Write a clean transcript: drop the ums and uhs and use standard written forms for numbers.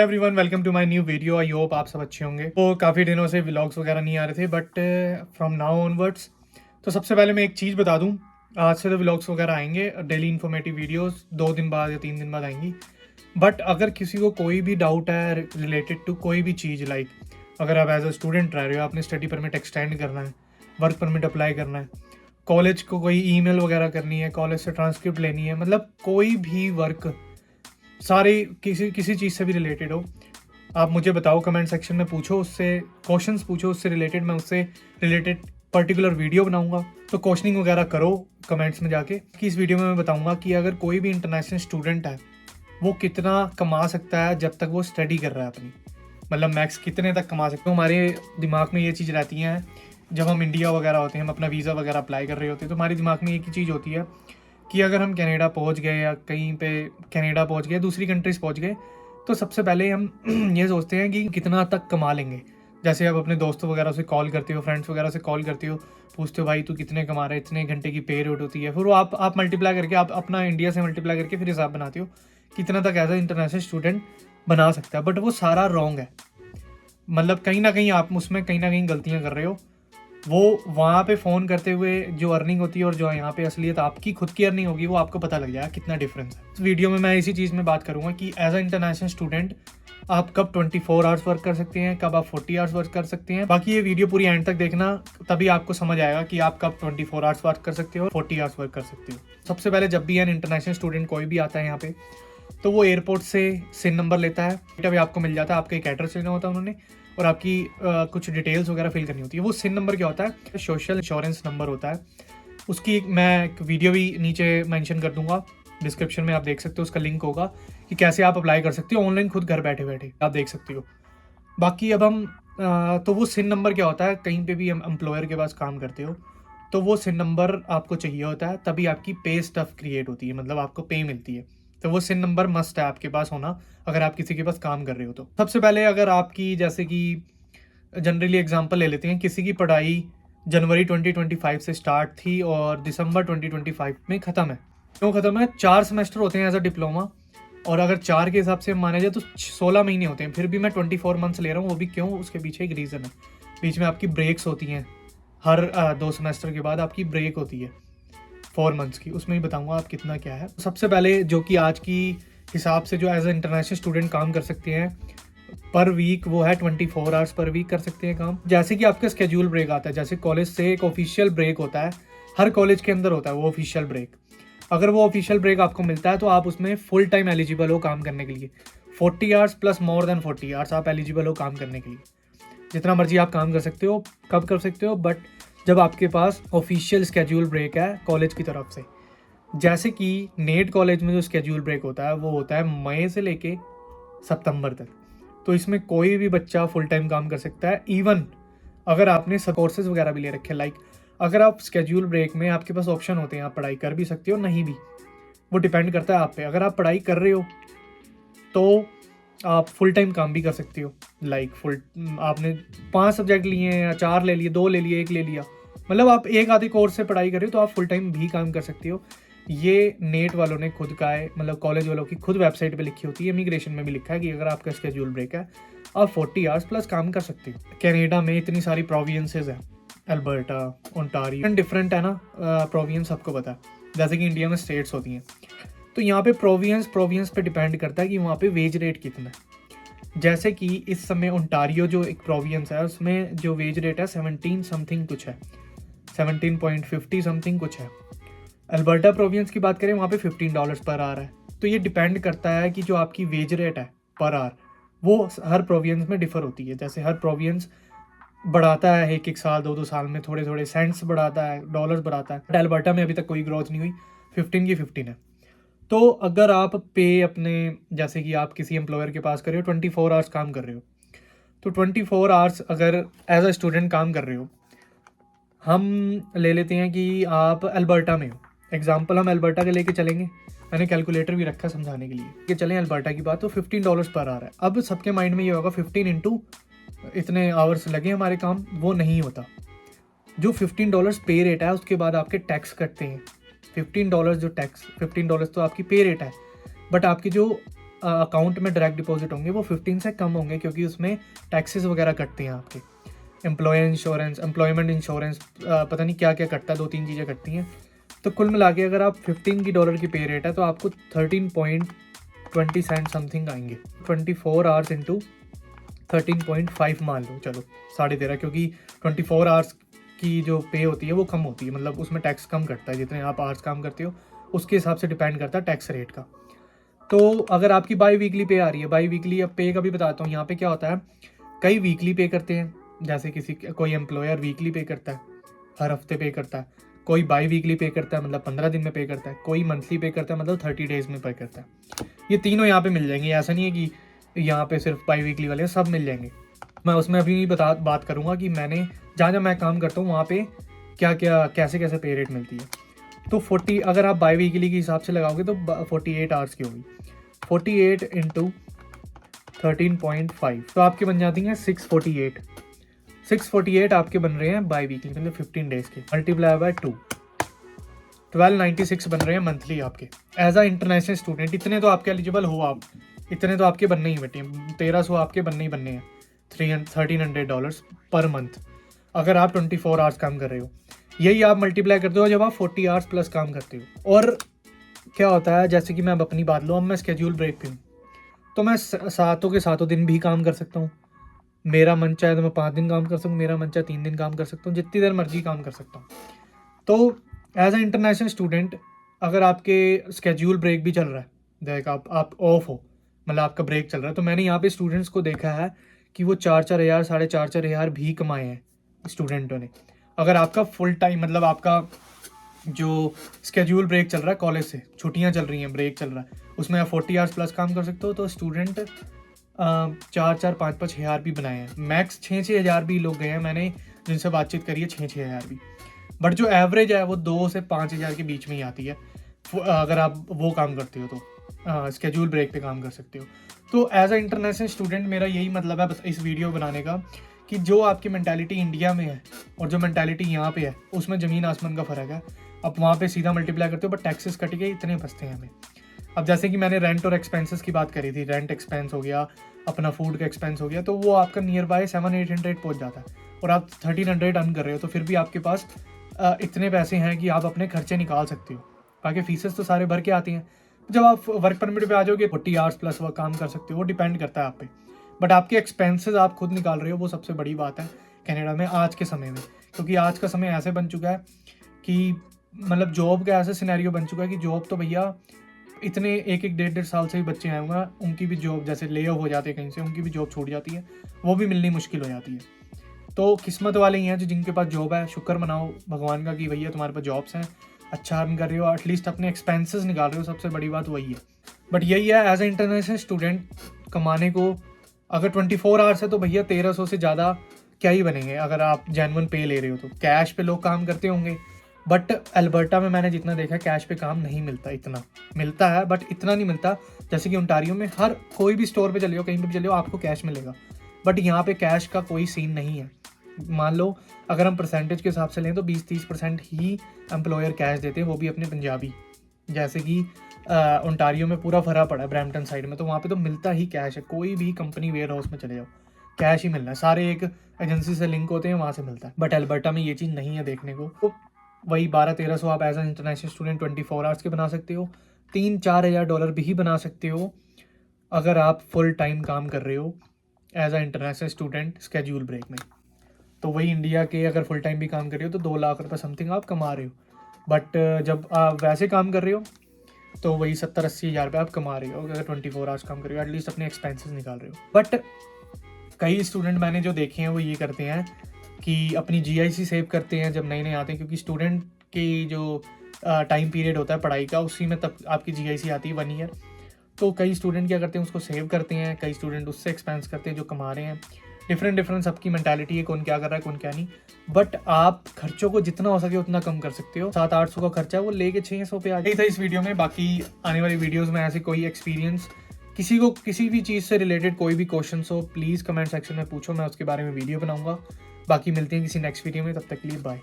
Everyone welcome to my new video. I hope आप सब अच्छे होंगे। तो काफ़ी दिनों से व्लॉग्स वगैरह नहीं आ रहे थे बट फ्रॉम नाउ ऑनवर्ड्स तो सबसे पहले मैं एक चीज़ बता दूं, आज से तो व्लॉग्स वगैरह आएंगे, डेली इन्फॉर्मेटिव वीडियोस 2 दिन बाद या 3 दिन बाद आएंगी। बट अगर किसी को कोई भी डाउट है रिलेटेड टू कोई भी चीज़, लाइक अगर आप एज अ स्टूडेंट रह रहे हो, आपने स्टडी परमिट एक्सटेंड करना है, वर्क परमिट अप्लाई करना है, कॉलेज को कोई ईमेल वगैरह करनी है, कॉलेज से ट्रांसक्रिप्ट लेनी है, मतलब कोई भी वर्क, सारे किसी किसी चीज़ से भी रिलेटेड हो, आप मुझे बताओ, कमेंट सेक्शन में पूछो, उससे क्वेश्चंस पूछो, उससे रिलेटेड मैं उससे रिलेटेड पर्टिकुलर वीडियो बनाऊंगा। तो क्वेश्चनिंग वगैरह करो कमेंट्स में जाके। कि इस वीडियो में मैं बताऊंगा कि अगर कोई भी इंटरनेशनल स्टूडेंट है वो कितना कमा सकता है जब तक वो स्टडी कर रहा है अपनी, मतलब मैक्स कितने तक कमा सकते हो। हमारे दिमाग में ये चीज़ रहती है जब हम इंडिया वगैरह होते हैं, हम अपना वीज़ा वगैरह अप्लाई कर रहे होते हैं, तो हमारे दिमाग में एक ही चीज़ होती है कि अगर हम कनाडा पहुंच गए या कहीं पे कनाडा पहुंच गए, दूसरी कंट्रीज पहुंच गए, तो सबसे पहले हम ये सोचते हैं कि कितना तक कमा लेंगे। जैसे आप अपने दोस्तों वगैरह से कॉल करते हो, फ्रेंड्स वगैरह से कॉल करते हो, पूछते हो भाई तू कितने कमा रहा है, इतने घंटे की पे रेट होती है, फिर वो आप मल्टीप्लाई करके, आप अपना इंडिया से मल्टीप्लाई करके फिर हिसाब बनाते हो कितना तक एज अ इंटरनेशनल स्टूडेंट बना सकता है। बट वो सारा रॉन्ग है, मतलब कहीं ना कहीं आप उसमें कहीं ना कहीं गलतियाँ कर रहे हो। वो वहाँ पे फ़ोन करते हुए जो अर्निंग होती है और जो यहाँ पे असलियत आपकी खुद की अर्निंग होगी, वो आपको पता लग जाएगा कितना डिफरेंस है। इस वीडियो में मैं इसी चीज़ में बात करूँगा कि एज अ इंटरनेशनल स्टूडेंट आप कब 24 आवर्स वर्क कर सकते हैं, कब आप 40 आवर्स वर्क कर सकते हैं। बाकी ये वीडियो पूरी एंड तक देखना, तभी आपको समझ आएगा कि आप कब 24 आवर्स वर्क कर सकते हो और 40 आवर्स वर्क कर सकते हो। सबसे पहले जब भी एन इंटरनेशनल स्टूडेंट कोई भी आता है यहाँ पे, तो वो एयरपोर्ट से सिन नंबर लेता है, डेटा भी आपको मिल जाता है, आपका एक एड्रेस लेना होता है उन्होंने, और आपकी कुछ डिटेल्स वगैरह फिल करनी होती है। वो सिन नंबर क्या होता है, सोशल इंश्योरेंस नंबर होता है। उसकी मैं एक वीडियो भी नीचे मेंशन कर दूंगा, डिस्क्रिप्शन में आप देख सकते हो, उसका लिंक होगा कि कैसे आप अप्लाई कर सकते हो ऑनलाइन, खुद घर बैठे बैठे आप देख सकते हो। बाकी अब हम तो वो सिन नंबर क्या होता है, कहीं पे भी हम एम्प्लॉयर के पास काम करते हो तो वो सिन नंबर आपको चाहिए होता है, तभी आपकी पे स्टफ क्रिएट होती है, मतलब आपको पे मिलती है। तो वो सिन नंबर मस्ट है आपके पास होना अगर आप किसी के पास काम कर रहे हो। तो सबसे पहले अगर आपकी, जैसे कि जनरली एग्जांपल ले लेते हैं, किसी की पढ़ाई जनवरी 2025 से स्टार्ट थी और दिसंबर 2025 में ख़त्म है। क्यों ख़त्म है? 4 सेमेस्टर होते हैं एज अ डिप्लोमा, और अगर 4 के हिसाब से माने जाए तो 16 महीने होते हैं। फिर भी मैं 24 मंथ्स ले रहा हूँ, वो भी क्यों, उसके पीछे एक रीज़न है। बीच में आपकी ब्रेक्स होती हैं, हर 2 सेमेस्टर के बाद आपकी ब्रेक होती है 4 मंथ्स की, उसमें ही बताऊंगा आप कितना क्या है। सबसे पहले जो कि आज की हिसाब से जो एज अ इंटरनेशनल स्टूडेंट काम कर सकते हैं पर वीक, वो है 24 आवर्स पर वीक कर सकते हैं काम। जैसे कि आपका स्केड्यूल ब्रेक आता है, जैसे कॉलेज से एक ऑफिशियल ब्रेक होता है, हर कॉलेज के अंदर होता है वो ऑफिशियल ब्रेक। अगर वो ऑफिशियल ब्रेक आपको मिलता है तो आप उसमें फुल टाइम एलिजिबल हो काम करने के लिए। 40 hours plus more than 40 hours आप एलिजिबल हो काम करने के लिए। जितना मर्जी आप काम कर सकते हो, कब कर सकते हो, बट जब आपके पास ऑफिशियल स्केड्यूल ब्रेक है कॉलेज की तरफ से। जैसे कि नेट कॉलेज में जो स्केड्यूल ब्रेक होता है वो होता है मई से लेके सितंबर तक। तो इसमें कोई भी बच्चा फुल टाइम काम कर सकता है। इवन अगर आपने सब कोर्सेज वगैरह भी ले रखे, लाइक अगर आप स्केड्यूल ब्रेक में, आपके पास ऑप्शन होते हैं, आप पढ़ाई कर भी सकते हो, नहीं भी, वो डिपेंड करता है आप पे। अगर आप पढ़ाई कर रहे हो तो आप फुल टाइम काम भी कर सकते हो। लाइक फुल, आपने 5 सब्जेक्ट लिए हैं या 4 ले लिए, 2 ले लिए, 1 ले लिया, मतलब आप एक आधे कोर्स से पढ़ाई कर रहे हो तो आप फुल टाइम भी काम कर सकते हो। ये नेट वालों ने खुद का है, मतलब कॉलेज वालों की खुद वेबसाइट पे लिखी होती है, इमिग्रेशन में भी लिखा है कि अगर आपका स्केड्यूल ब्रेक है आप 40 आवर्स प्लस काम कर सकते हो। कनाडा में इतनी सारी प्रोविंसेस हैं, अल्बर्टा, ओंटारियो, डिफरेंट है ना प्रोविंस, सबको पता है, जैसे कि इंडिया में स्टेट्स होती हैं। तो यहाँ पे प्रोविंस पे डिपेंड करता है कि वहाँ पे वेज रेट कितना है। जैसे कि इस समय ओंटारियो जो एक प्रोविंस है, उसमें जो वेज रेट है 17 समथिंग कुछ है, 17.50 समथिंग कुछ है। अल्बर्टा प्रोविंस की बात करें, वहाँ पे $15 पर आवर है। तो ये डिपेंड करता है कि जो आपकी वेज रेट है पर आवर, वो हर प्रोविंस में डिफर होती है। जैसे हर प्रोविंस बढ़ाता है, एक एक साल, 2 2 साल में थोड़े थोड़े सेंट्स बढ़ाता है, डॉलर्स बढ़ाता है। अल्बर्टा में अभी तक कोई ग्रोथ नहीं हुई, 15 की 15 है। तो अगर आप पे अपने, जैसे कि आप किसी एम्प्लॉयर के पास कर रहे हो, 24 आवर्स काम कर रहे हो, तो 24 आवर्स अगर एज अ स्टूडेंट काम कर रहे हो, हम ले लेते हैं कि आप अल्बर्टा में हो, एग्जाम्पल हम अल्बर्टा के लेके चलेंगे, मैंने कैलकुलेटर भी रखा समझाने के लिए कि चलें अल्बर्टा की बात, तो $15 पर आ रहा है। अब सबके माइंड में ये होगा 15 इंटू इतने आवर्स लगे हमारे काम, वो नहीं होता। जो $15 पे रेट है, उसके बाद आपके टैक्स कटते हैं। $15 जो टैक्स, $15 तो आपकी पे रेट है, बट आपकी जो अकाउंट में डायरेक्ट डिपॉजिट होंगे वो 15 से कम होंगे, क्योंकि उसमें टैक्सेस वगैरह कटते हैं आपके, एम्प्लॉयमेंट इंश्योरेंस, पता नहीं क्या क्या कटता है, 2-3 चीज़ें कटती हैं। तो कुल मिला के अगर आप 15 की डॉलर की पे रेट है तो आपको 13.20 सेंट समथिंग आएंगे। 24 आवर्स इंटू 13.5 मान लो, चलो 13.5, क्योंकि 24 आवर्स की जो पे होती है वो कम होती है, मतलब उसमें टैक्स कम कटता है, जितने आप आवर्स काम करते हो उसके हिसाब से डिपेंड करता है टैक्स रेट का। तो अगर आपकी बाई वीकली पे आ रही है, बाई वीकली अब पे का भी बताता हूँ। यहाँ पे क्या होता है, कई वीकली पे करते हैं, जैसे कोई एम्प्लॉयर वीकली पे करता है, हर हफ्ते पे करता है, कोई बाई वीकली पे करता है मतलब 15 दिन में पे करता है, कोई मंथली पे करता है मतलब 30 डेज में पे करता है। ये तीनों यहाँ पे मिल जाएंगे, ऐसा नहीं है कि यहाँ पे सिर्फ बाई वीकली वाले, सब मिल जाएंगे। मैं उसमें अभी बात करूँगा कि मैंने जहाँ जहाँ मैं काम करता हूँ वहाँ पे क्या क्या कैसे कैसे पे रेट मिलती है। तो 40 अगर आप बाई वीकली के हिसाब से लगाओगे तो 48 आवर्स की होगी, 48 इंटू 13.5 तो आपके बन जाती हैं 648 आपके बन रहे हैं बाई वीकली, मतलब 15 डेज के, मल्टीप्लाई बाय 2, 1296 बन रहे हैं मंथली आपके एज अ इंटरनेशनल स्टूडेंट। इतने तो आपके एलिजिबल हो आप, इतने तो आपके बनने ही बेटे, 1300 आपके बनने ही बनने हैं, $1300 पर मंथ अगर आप 24 आवर्स काम कर रहे हो। यही आप मल्टीप्लाई करते हो जब आप 40 आवर्स प्लस काम करते हो। और क्या होता है, जैसे कि मैं अब अपनी बात लूँ, अब मैं स्केड्यूल ब्रेक पे हूँ तो मैं सातों के सातों दिन भी काम कर सकता हूँ। मेरा मन चाहे तो मैं 5 दिन काम कर सकता हूँ, मेरा मन चाहे 3 दिन काम कर सकता हूँ, जितनी देर मर्जी काम कर सकता हूँ। तो एज अ इंटरनेशनल स्टूडेंट अगर आपके स्केड्यूल ब्रेक भी चल रहा है, देख आप ऑफ हो, मतलब आपका ब्रेक चल रहा है, तो मैंने यहाँ पे स्टूडेंट्स को देखा है कि वो 4-4 हज़ार 4.5 हज़ार भी कमाए हैं स्टूडेंटों ने। अगर आपका फुल टाइम, मतलब आपका जो स्केड्यूल ब्रेक चल रहा है, कॉलेज से छुट्टियां चल रही हैं, ब्रेक चल रहा है, उसमें आप 40 आवर्स प्लस काम कर सकते हो, तो स्टूडेंट 4-5 हज़ार भी बनाए हैं, मैक्स 6 हज़ार भी लोग गए हैं, मैंने जिनसे बातचीत करी है 6 हज़ार भी। बट जो एवरेज है वो 2 से 5 हज़ार के बीच में ही आती है, अगर आप वो काम करते हो तो स्केड्यूल ब्रेक पे काम कर सकते हो। तो एज अ इंटरनेशनल स्टूडेंट मेरा यही मतलब है इस वीडियो बनाने का, कि जो आपकी मैंटेलिटी इंडिया में है और जो मैंटेलिटी यहाँ पे है उसमें ज़मीन आसमान का फ़र्क है। आप वहाँ पे सीधा मल्टीप्लाई करते हो बट टैक्सेस कट के इतने बचते हैं हमें। अब जैसे कि मैंने रेंट और एक्सपेंसेस की बात करी थी, रेंट एक्सपेंस हो गया, अपना फूड का एक्सपेंस हो गया, तो वो आपका नियर बाय 700-800 पहुँच जाता है और आप 1300 अर्न कर रहे हो, तो फिर भी आपके पास इतने पैसे हैं कि आप अपने खर्चे निकाल सकते हो। बाकी फीसेस तो सारे भर के आती हैं। जब आप वर्क परमिट पे आ जाओगे 40 आवर्स प्लस वर्क काम कर सकते हो, वो डिपेंड करता है आप पे, बट आपके एक्सपेंसेस आप खुद निकाल रहे हो, वो सबसे बड़ी बात है कनाडा में आज के समय में। क्योंकि आज का समय ऐसे बन चुका है कि मतलब जॉब का ऐसा सिनेरियो बन चुका है कि जॉब तो भैया इतने 1-1 1.5 साल से ही बच्चे आए हुए हैं, उनकी भी जॉब जैसे ले ऑफ हो जाते हैं कहीं से, उनकी भी जॉब छूट जाती है, वो भी मिलनी मुश्किल हो जाती है। तो किस्मत वाले ही हैं जो जिनके पास जॉब है, शुक्र मनाओ भगवान का कि भैया तुम्हारे पास जॉब्स हैं, अच्छा अर्न कर रहे हो, एटलीस्ट अपने एक्सपेंसेस निकाल रहे हो, सबसे बड़ी बात वही है। बट यही है, एज ए इंटरनेशनल स्टूडेंट कमाने को अगर 24 आवर्स है तो भैया 1300 से ज़्यादा क्या ही बनेंगे अगर आप जेन्युइन पे ले रहे हो तो। कैश पे लोग काम करते होंगे, बट अल्बर्टा में मैंने जितना देखा कैश पे काम नहीं मिलता, इतना मिलता है बट इतना नहीं मिलता जैसे कि ओंटारियो में। हर कोई भी स्टोर पे चले जाओ, कहीं पे भी चले जाओ, आपको कैश मिलेगा, बट यहाँ पे कैश का कोई सीन नहीं है। मान लो अगर हम परसेंटेज के हिसाब से लें तो 20-30% ही एम्प्लॉयर कैश देते हैं, वो भी अपने पंजाबी। जैसे कि ओंटारियो में पूरा भरा पड़ा है ब्रैम्पटन साइड में, तो वहाँ पे तो मिलता ही कैश है, कोई भी कंपनी वेयर हाउस में चले जाओ कैश ही मिलना है, सारे एक एजेंसी से लिंक होते हैं, वहाँ से मिलता है। बट अल्बर्टा में ये चीज़ नहीं है देखने को। तो वही 1200-1300 आप as an international student 24 hours के बना सकते हो, 3-4 हज़ार डॉलर भी बना सकते हो अगर आप फुल टाइम काम कर रहे हो as a international student schedule break में। तो वही इंडिया के अगर फुल टाइम भी काम कर रहे हो तो 2 लाख रुपये समथिंग आप कमा रहे हो। बट जब आप वैसे काम कर रहे हो तो वही 70-80 हज़ार रुपये आप कमा रहे हो अगर 24 आवर्स काम कर रहे हो, एटलीस्ट अपने एक्सपेंसेस निकाल रहे हो। बट कई स्टूडेंट मैंने जो देखे हैं वो ये करते हैं कि अपनी GIC सेव करते हैं जब नए नए आते हैं, क्योंकि स्टूडेंट की जो टाइम पीरियड होता है पढ़ाई का, उसी में तब आपकी GIC आती है 1 ईयर। तो कई स्टूडेंट क्या करते हैं, उसको सेव करते हैं, कई स्टूडेंट उससे एक्सपेंस करते हैं जो कमा रहे हैं। डिफरेंट सबकी मेंटालिटी है, कौन क्या कर रहा है कौन क्या नहीं। बट आप खर्चों को जितना हो सके उतना कम कर सकते हो। 700-800 का खर्चा है वो लेके 600 पे आ गई था इस वीडियो में। बाकी आने वाली वीडियोस में ऐसे कोई एक्सपीरियंस, किसी को किसी भी चीज़ से रिलेटेड कोई भी क्वेश्चन हो, प्लीज़ कमेंट सेक्शन में पूछो, मैं उसके बारे में वीडियो बनाऊंगा। बाकी मिलते हैं किसी नेक्स्ट वीडियो में, तब तक के लिए बाय।